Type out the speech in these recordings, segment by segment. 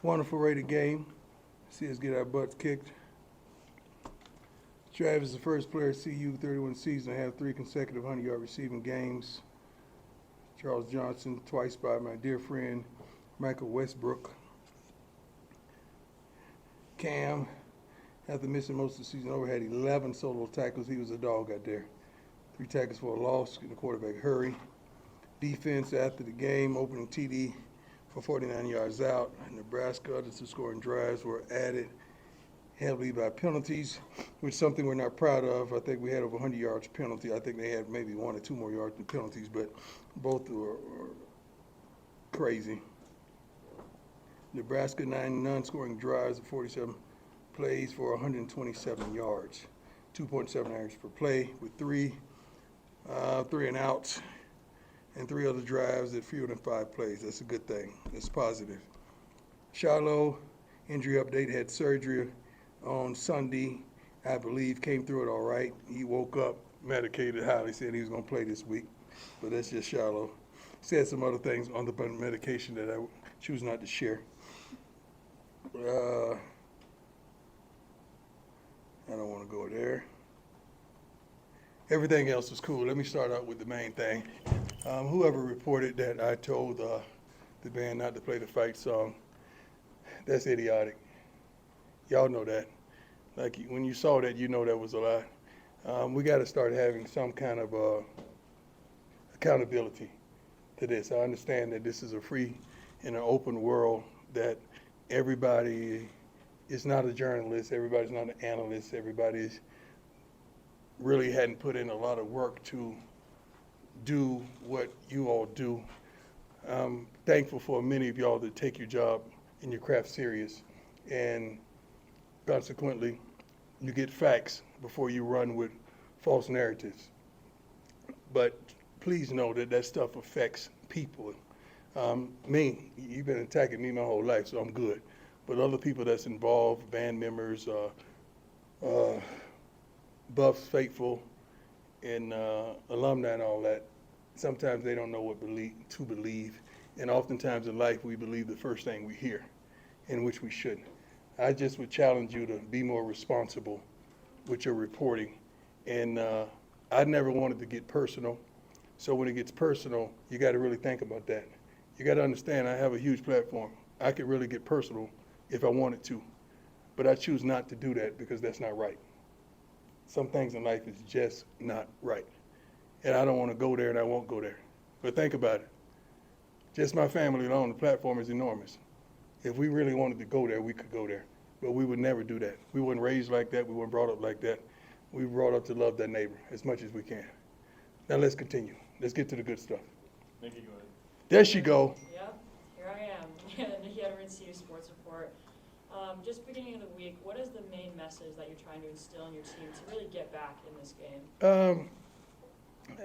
Wonderful rated game. See us get our butts kicked. Travis is the first player at CU 31 season to have 3 consecutive 100-yard receiving games. Charles Johnson, twice by my dear friend Michael Westbrook. Cam, after missing most of the season over, had 11 solo tackles. He was a dog out there. 3 tackles for a loss, getting the quarterback hurry. Defense after the game, opening TD for 49 yards out. Nebraska, other 2 scoring drives were added heavily by penalties, which is something we're not proud of. I think we had over 100 yards penalty. I think they had maybe 1 or 2 more yards than penalties, but both were crazy. Nebraska, 9 non-scoring drives of 47 plays for 127 yards, 2.7 average per play with 3 and outs, and 3 other drives at fewer than 5 plays. That's a good thing. That's positive. Shiloh, injury update, had surgery on Sunday, I believe, came through it all right. He woke up medicated, highly said he was going to play this week, but that's just Shiloh. Said some other things on the medication that I choose not to share. I don't want to go there. Everything else was cool. Let me start out with the main thing. Whoever reported that I told the band not to play the fight song, that's idiotic. Y'all know that. Like, when you saw that, you know that was a lie. We got to start having some kind of accountability to this. I understand that this is a free and an open world, that everybody is not a journalist, everybody's not an analyst, everybody's really hadn't put in a lot of work to do what you all do. I'm thankful for many of y'all that take your job and your craft serious, and consequently, you get facts before you run with false narratives. But please know that that stuff affects people. Me, you've been attacking me my whole life, so I'm good. But other people that's involved, band members, Buffs, Faithful, and alumni and all that, sometimes they don't know what to believe. And oftentimes in life, we believe the first thing we hear, in which we shouldn't. I just would challenge you to be more responsible with your reporting. And I never wanted to get personal. So when it gets personal, you got to really think about that. You got to understand, I have a huge platform. I could really get personal if I wanted to. But I choose not to do that because that's not right. Some things in life is just not right. And I don't want to go there, and I won't go there. But think about it. Just my family alone, the platform is enormous. If we really wanted to go there, we could go there. But we would never do that. We weren't raised like that. We weren't brought up like that. We were brought up to love that neighbor as much as we can. Now let's continue. Let's get to the good stuff. Nikki, go ahead. There she go. Yep, here I am. Nikki Edwards, CSU Sports Report. Just beginning of the week, what is the main message that you're trying to instill in your team to really get back in this game?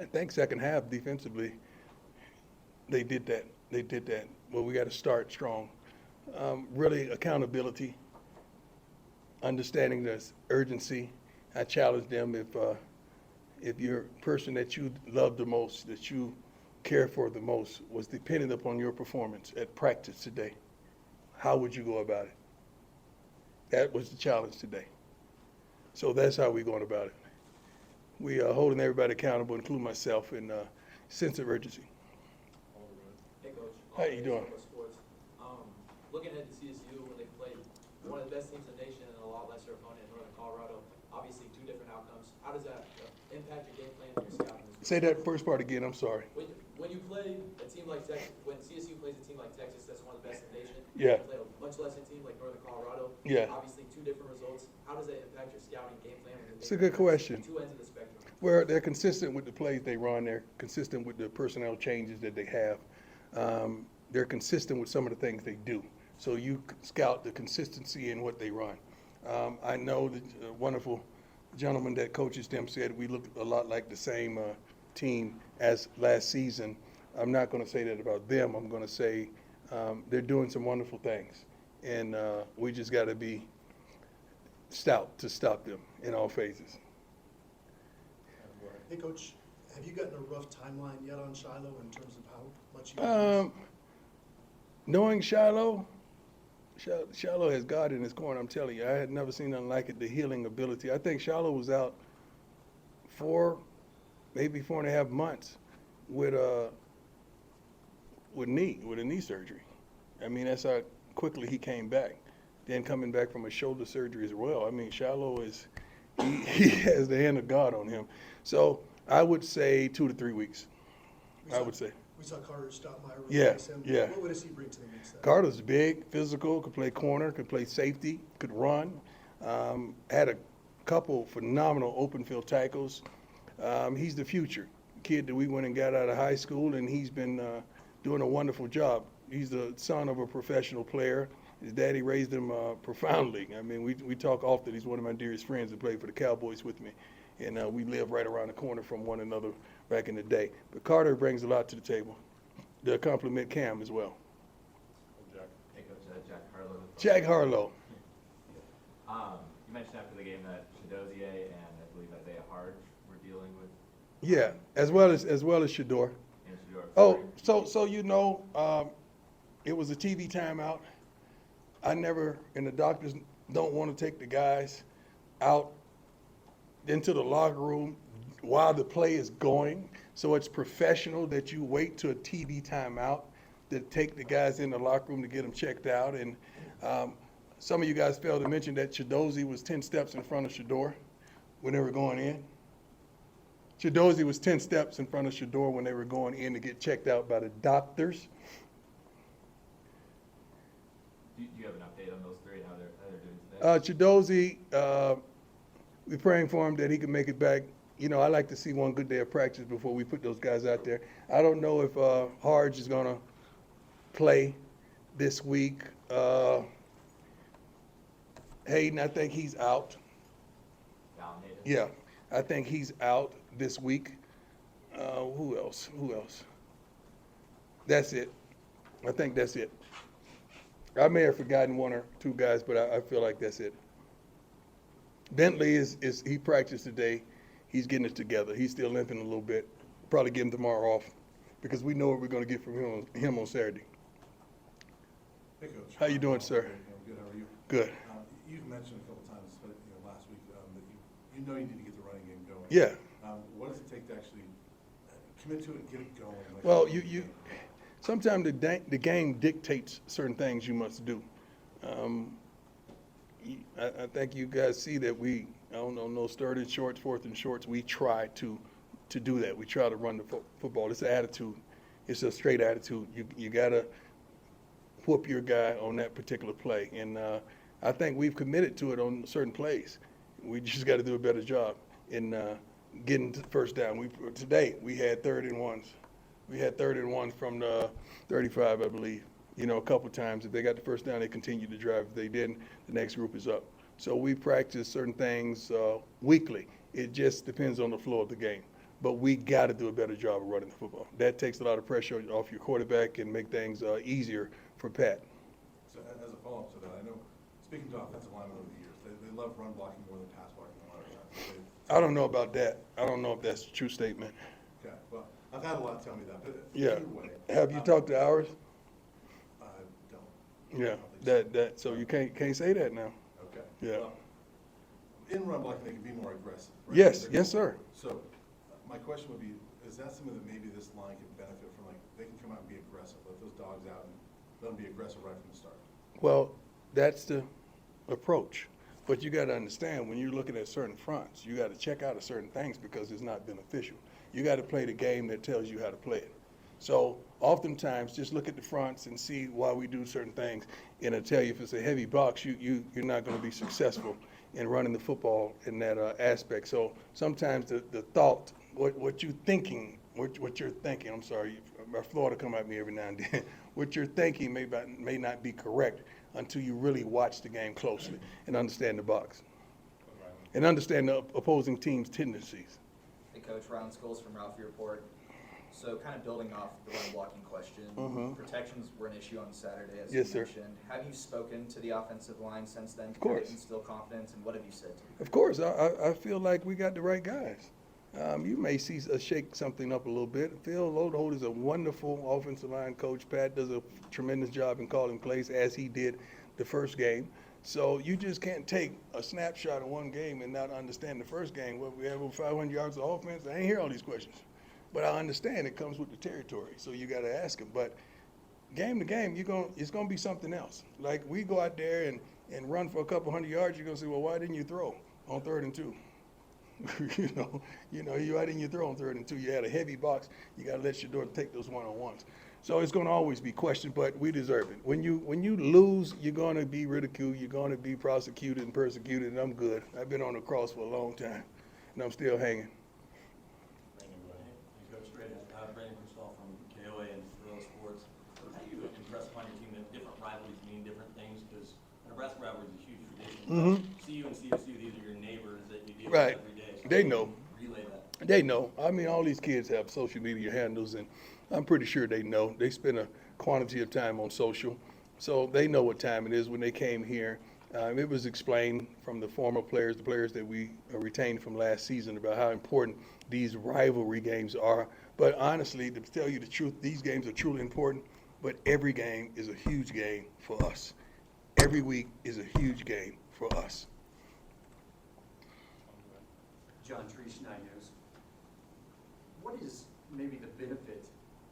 I think second half defensively, they did that. Well, we got to start strong. Really accountability, understanding there's urgency. I challenge them, if your person that you love the most, that you care for the most, was dependent upon your performance at practice today, how would you go about it? That was the challenge today. So that's how we're going about it. We are holding everybody accountable, including myself, in sense of urgency. Hey, Coach. How you doing? Sports. Looking ahead to CSU, when they played one of the best teams in the nation and a lot lesser opponent in Northern Colorado, obviously 2 different outcomes. How does that impact your game plan and your scouting? Say that first part again, I'm sorry. When you play a team like Texas, when CSU plays a team like Texas, that's one of the best in the nation. Yeah. You play a much lesser team like Northern Colorado. Yeah. Obviously 2 different results. How does that impact your scouting game plan? It's a good question. 2 ends of the spectrum. Well, they're consistent with the plays they run. They're consistent with the personnel changes that they have. They're consistent with some of the things they do. So you scout the consistency in what they run. I know that a wonderful gentleman that coaches them said we look a lot like the same team as last season. I'm not going to say that about them. I'm going to say they're doing some wonderful things. And we just got to be stout to stop them in all phases. Hey, Coach, have you gotten a rough timeline yet on Shiloh in terms of how much you Knowing Shiloh, Shallow has God in his corner. I'm telling you, I had never seen nothing like it. The healing ability. I think Shallow was out maybe 4.5 months with a knee surgery. I mean, that's how quickly he came back. Then coming back from a shoulder surgery as well. I mean, Shallow he has the hand of God on him. So I would say 2 to 3 weeks. I would say. We saw Carter Stottmeyer Yeah, replace him. yeah. What does he bring to the mix then? Carter's big, physical, could play corner, could play safety, could run. Had a couple phenomenal open field tackles. He's the future kid that we went and got out of high school, and he's been doing a wonderful job. He's the son of a professional player. His daddy raised him profoundly. I mean, we talk often. He's one of my dearest friends that played for the Cowboys with me. And we live right around the corner from one another back in the day. But Carter brings a lot to the table. To compliment Cam as well. Jack. Hey, Coach, Jack Harlow. Jack Harlow. You mentioned after the game that Shadozier and I believe Isaiah Harge were dealing with. Yeah, as well as Shador. And Shador. Oh, so it was a TV timeout. And the doctors don't want to take the guys out into the locker room while the play is going. So it's professional that you wait to a TV timeout to take the guys in the locker room to get them checked out. And some of you guys failed to mention that Shadozi was 10 steps in front of Shador when they were going in. Shadozi was 10 steps in front of Shador when they were going in to get checked out by the doctors. Do you have an update on those three, how they're doing today? Shadozi, we're praying for him that he can make it back. You know, I like to see one good day of practice before we put those guys out there. I don't know if Harge is going to play this week. Hayden, I think he's out. Down Hayden? Yeah, I think he's out this week. Who else? That's it. I think that's it. I may have forgotten one or two guys, but I feel like that's it. Bentley he practiced today. He's getting it together. He's still limping a little bit. Probably give him tomorrow off because we know what we're going to get from him on Saturday. Hey, Coach. How you doing, sir? Good. How are you? Good. You've mentioned a couple times, last week, that you know you need to get the running game going. Yeah. What does it take to actually commit to it and get it going? Well, sometimes the game dictates certain things you must do. I think you guys see that I don't know, no third and shorts, fourth and shorts. We try to do that. We try to run the football. It's an attitude. It's a straight attitude. You got to whoop your guy on that particular play. And I think we've committed to it on certain plays. We just got to do a better job in getting to first down. Today we had 3rd and 1s. We had 3rd and 1 from the 35, I believe. You know, a couple times. If they got the first down, they continued to drive. If they didn't, the next group is up. So we practice certain things weekly. It just depends on the flow of the game. But we got to do a better job of running the football. That takes a lot of pressure off your quarterback and make things easier for Pat. So as a follow-up to that, I know, speaking to offensive linemen over the years, they love run blocking more than pass blocking a lot of times. I don't know about that. I don't know if that's a true statement. Okay, well, I've had a lot tell me that, but Yeah. either way. Have you talked to ours? I don't. Yeah. I don't think That. So you can't say that now. so. Okay. Yeah. Well, in run blocking, they can be more aggressive. Right? Yes. They're Yes, going- sir. So my question would be, is that something that maybe this line can benefit from? Like, they can come out and be aggressive, let those dogs out and let them be aggressive right from the start. Well, that's the approach. But you got to understand, when you're looking at certain fronts, you got to check out of certain things because it's not beneficial. You got to play the game that tells you how to play it. So oftentimes, just look at the fronts and see why we do certain things, and it'll tell you if it's a heavy box, you're not going to be successful in running the football in that aspect. So sometimes the thought, what you're thinking, I'm sorry, my Florida come at me every now and then. What you're thinking may not be correct until you really watch the game closely and understand the box and understand the opposing team's tendencies. Hey, Coach, Ron Scholes from Ralphie Report. So kind of building off the run blocking question, protections were an issue on Saturday, as Yes, you sir. mentioned. Have you spoken to the offensive line since then to course. instill confidence, and what have you said to them? Of course, I feel like we got the right guys. You may see us shake something up a little bit. Phil Lodeholt is a wonderful offensive line coach. Pat does a tremendous job in calling plays, as he did the first game. So you just can't take a snapshot of one game and not understand the first game. Well, we have over 500 yards of offense. I ain't hear all these questions. But I understand it comes with the territory, so you got to ask them. But game to game, it's going to be something else. Like we go out there and run for a couple hundred yards, you're going to say, well, why didn't you throw on 3rd and 2? Why didn't you throw on 3rd and 2? You had a heavy box. You got to let Shador take those one-on-ones. So it's going to always be questioned, but we deserve it. When you lose, you're going to be ridiculed. You're going to be prosecuted and persecuted, and I'm good. I've been on the cross for a long time, and I'm still hanging. Coach Brandon Christoph from KOA and Thrill Sports. How do you impress upon your team that different rivalries mean different things? Because Nebraska rivalry is a huge tradition. CU and CSU, these are your neighbors that you deal Right. with every day. So They how do know. you relay that? They know. I mean, all these kids have social media handles, and I'm pretty sure they know. They spend a quantity of time on social, so they know what time it is when they came here. It was explained from the former players, the players that we retained from last season, about how important these rivalry games are. But honestly, to tell you the truth, these games are truly important, but every game is a huge game for us. Every week is a huge game for us. John Treese, 9 News. What is maybe the benefit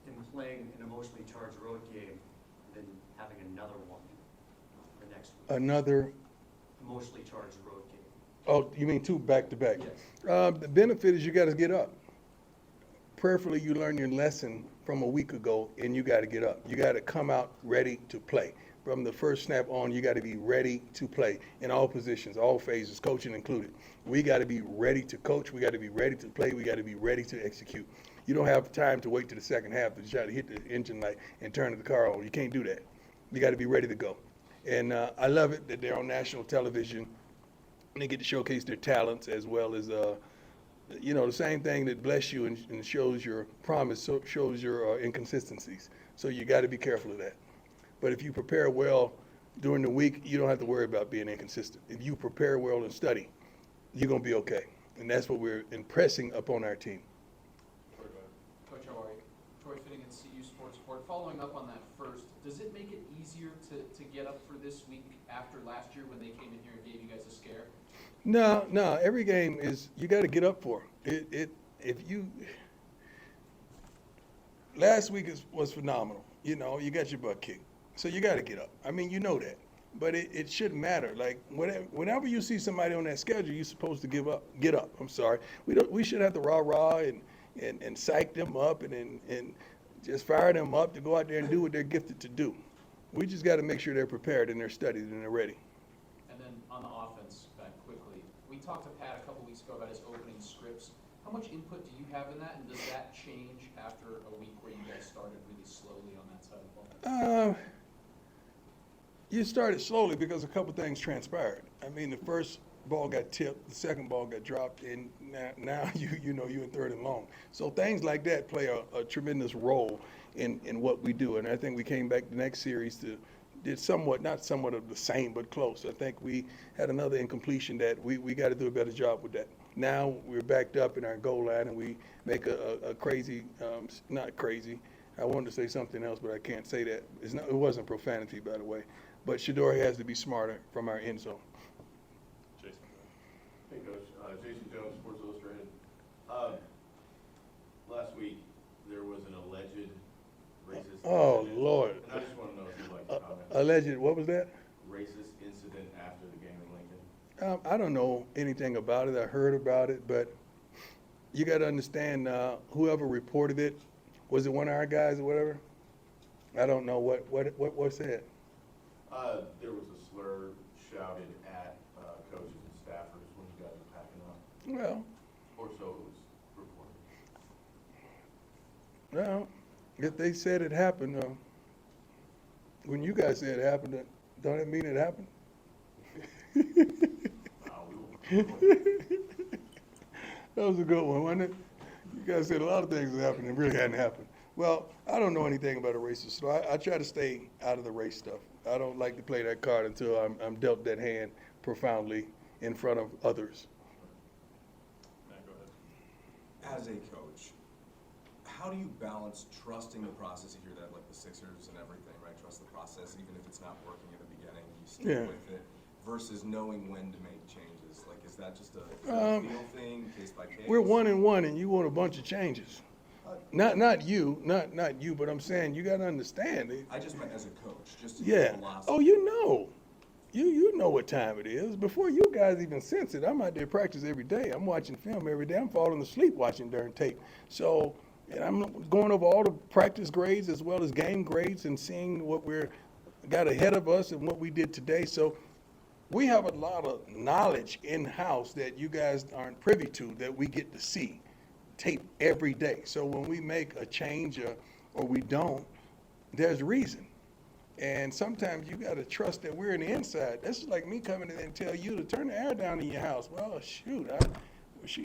in playing an emotionally charged road game than having another one the next week? Another, Emotionally charged road game. oh, you mean 2 back-to-back? Yes. The benefit is you got to get up. Prayerfully, you learn your lesson from a week ago, and you got to get up. You got to come out ready to play. From the first snap on, you got to be ready to play in all positions, all phases, coaching included. We got to be ready to coach. We got to be ready to play. We got to be ready to execute. You don't have time to wait to the second half to try to hit the engine light and turn the car on. You can't do that. You got to be ready to go. And I love it that they're on national television and they get to showcase their talents, as well as the same thing that bless you and shows your promise, so shows your inconsistencies. So you got to be careful of that. But if you prepare well during the week, you don't have to worry about being inconsistent. If you prepare well and study, you're going to be okay. And that's what we're impressing upon our team. Coach, how are you? Troy Finnegan, CU Sports Report. Following up on that first, does it make it easier to get up for this week after last year when they came in here and gave you guys a scare? No. Every game is, you got to get up for last week was phenomenal. You got your butt kicked. So you got to get up. I mean, you know that. But it shouldn't matter. Like, whenever you see somebody on that schedule, you're supposed to get up. I'm sorry. We should have to rah-rah and psych them up and just fire them up to go out there and do what they're gifted to do. We just got to make sure they're prepared and they're studied and they're ready. And then on the offense, back quickly, we talked to Pat a couple weeks ago about his opening scripts. How much input do you have in that, and does that change after a week where you guys started really slowly on that side of the ball? You started slowly because a couple things transpired. I mean, the first ball got tipped, the second ball got dropped, and now you're in 3rd and long. So things like that play a tremendous role in what we do. And I think we came back the next series did not somewhat of the same, but close. I think we had another incompletion that we got to do a better job with that. Now we're backed up in our goal line, and we make a crazy, not crazy. I wanted to say something else, but I can't say that. It wasn't profanity, by the way. But Shador has to be smarter from our end zone. Jason. Hey, Coach. Jason Jones, Sports Illustrated. Last week, there was an alleged racist incident. Lord. And I just want to know if you'd like to comment. Alleged, what was that? Racist incident after the game in Lincoln. I don't know anything about it. I heard about it, but you got to understand, whoever reported it, was it one of our guys or whatever? I don't know what said. There was a slur shouted at coaches and staffers when you guys were packing up. Well, Or so it was reported. well, if they said it happened, when you guys said it happened, don't it mean it happened? That was a good one, wasn't it? You guys said a lot of things that happened that really hadn't happened. Well, I don't know anything about a racist, so I try to stay out of the race stuff. I don't like to play that card until I'm dealt that hand profoundly in front of others. Matt, go ahead. As a coach, how do you balance trusting the process? You hear that like the Sixers and everything, right? Trust the process, even if it's not working in the beginning, you stick Yeah. with it, versus knowing when to make changes. Like, is that just a feel thing, case by case? We're 1-1, and you want a bunch of changes. Not you, but I'm saying you got to understand it. I just meant as a coach, just to Yeah. get philosophy. Oh, you know. You know what time it is. Before you guys even sense it, I'm out there practice every day. I'm watching film every day. I'm falling asleep watching during tape. So, and I'm going over all the practice grades as well as game grades and seeing what we're got ahead of us and what we did today. So we have a lot of knowledge in-house that you guys aren't privy to that we get to see tape every day. So when we make a change or we don't, there's reason. And sometimes you got to trust that we're in the inside. This is like me coming in and tell you to turn the air down in your house. Well, shoot,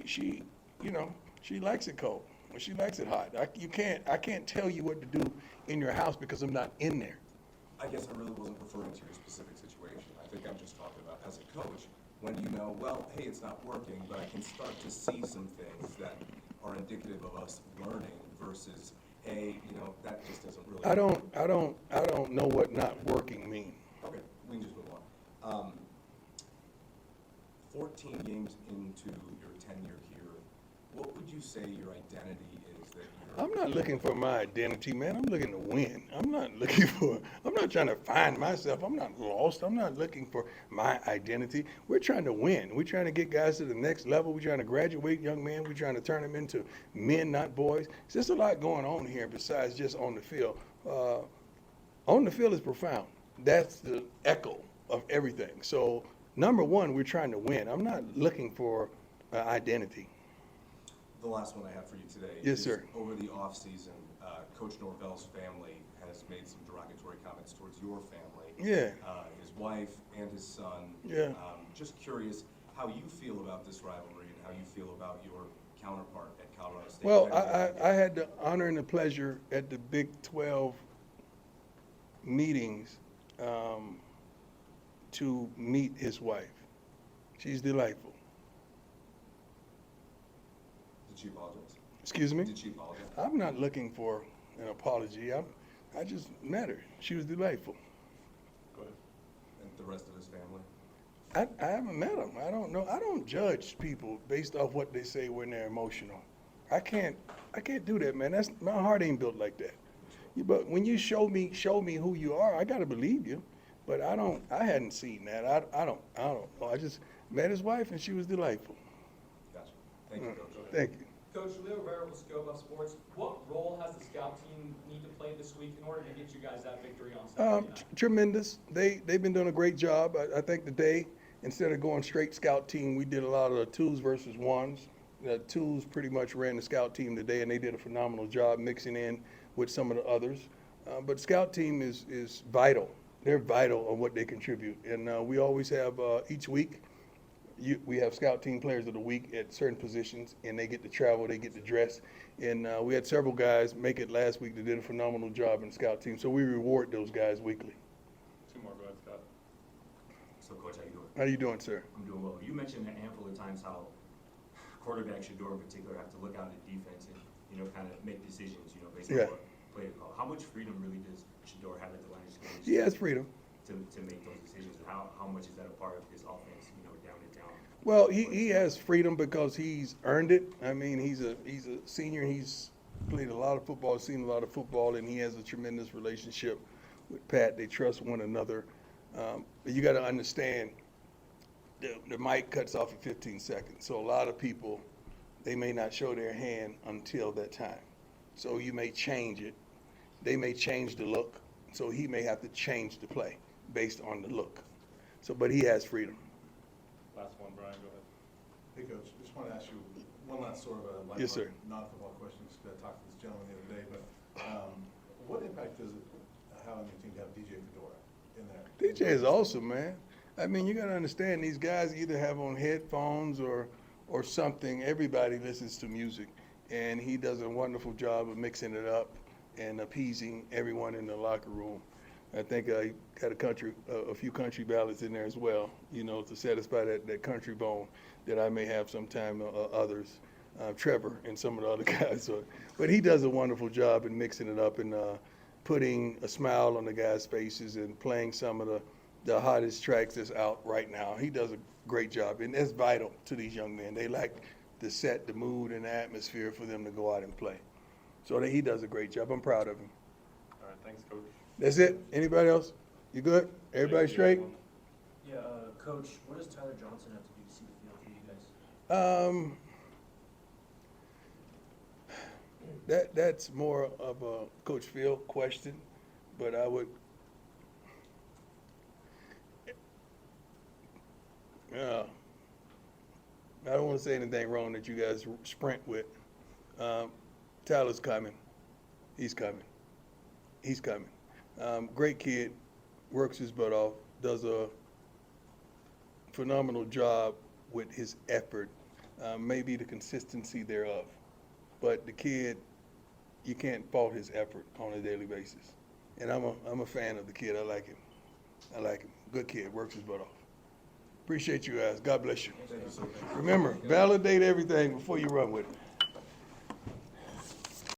she likes it cold. Or she likes it hot. I can't tell you what to do in your house because I'm not in there. I guess I really wasn't referring to your specific situation. I think I'm just talking about as a coach, when you know, well, hey, it's not working, but I can start to see some things that are indicative of us learning versus, hey, that just doesn't really. I don't know what not working means. Okay, we can just move on. 14 games into your tenure here, what would you say your identity is that you're? I'm not looking for my identity, man. I'm looking to win. I'm not trying to find myself. I'm not lost. I'm not looking for my identity. We're trying to win. We're trying to get guys to the next level. We're trying to graduate young men. We're trying to turn them into men, not boys. There's a lot going on here besides just on the field. On the field is profound. That's the echo of everything. So, number one, we're trying to win. I'm not looking for identity. The last one I have for you today. Yes, is sir. Over the offseason, Coach Norvell's family has made some derogatory comments towards your family. Yeah. His wife and his son. Yeah. Just curious how you feel about this rivalry and how you feel about your counterpart at Colorado State. Well, I had the honor and the pleasure at the Big 12 meetings to meet his wife. She's delightful. Did she apologize? Excuse me? Did she apologize? I'm not looking for an apology. I just met her. She was delightful. Go ahead. And the rest of his family? I haven't met them. I don't know. I don't judge people based off what they say when they're emotional. I can't do that, man. My heart ain't built like that. But when you show me who you are, I gotta believe you. But I hadn't seen that. I don't know. I just met his wife and she was delightful. Gotcha. Thank you, Coach. Thank you. Coach, Leo Rivera with Scope Up Sports. What role has the scout team need to play this week in order to get you guys that victory on Saturday night? Tremendous. They've been doing a great job. I think today, instead of going straight scout team, we did a lot of twos versus ones. The twos pretty much ran the scout team today, and they did a phenomenal job mixing in with some of the others. But scout team is vital. They're vital on what they contribute. And we always have, each week, we have scout team players of the week at certain positions, and they get to travel, they get to dress. And we had several guys make it last week that did a phenomenal job in scout team. So we reward those guys weekly. Two more, go ahead, Scott. So, Coach, how you doing? How you doing, sir? I'm doing well. You mentioned a handful of times how quarterback Shador in particular have to look out at defense and, kind of make decisions, based on what play to call. How much freedom really does Shador have at the line of scrimmage? He has freedom. To make those decisions, and how much is that a part of his offense, down and down? Well, he has freedom because he's earned it. I mean, he's a senior. He's played a lot of football, seen a lot of football, and he has a tremendous relationship with Pat. They trust one another. But you got to understand, the mic cuts off at 15 seconds. So a lot of people, they may not show their hand until that time. So you may change it. They may change the look. So he may have to change the play based on the look. But he has freedom. Last one, Brian, go ahead. Hey, Coach, just want to ask you one last sort of a light Yes, sir. non-football question. Just talked to this gentleman the other day, but what impact does it have on your team to have DJ Fedora in there? DJ is awesome, man. I mean, you got to understand, these guys either have on headphones or something. Everybody listens to music, and he does a wonderful job of mixing it up and appeasing everyone in the locker room. I think I got a few country ballads in there as well, to satisfy that country bone that I may have sometime others. Trevor and some of the other guys. So, but he does a wonderful job in mixing it up and putting a smile on the guys' faces and playing some of the hottest tracks that's out right now. He does a great job, and that's vital to these young men. They like to set the mood and the atmosphere for them to go out and play. So he does a great job. I'm proud of him. All right, thanks, Coach. That's it? Anybody else? You good? Everybody straight? Yeah, Coach, what does Tyler Johnson have to do to see the field for you guys? That's more of a Coach Phil question, but I would, I don't want to say anything wrong that you guys sprint with. Tyler's coming. He's coming. He's coming. Great kid, works his butt off, does a phenomenal job with his effort, maybe the consistency thereof. But the kid, you can't fault his effort on a daily basis. And I'm a fan of the kid. I like him. I like him. Good kid, works his butt off. Appreciate you guys. God bless you. Remember, validate everything before you run with it.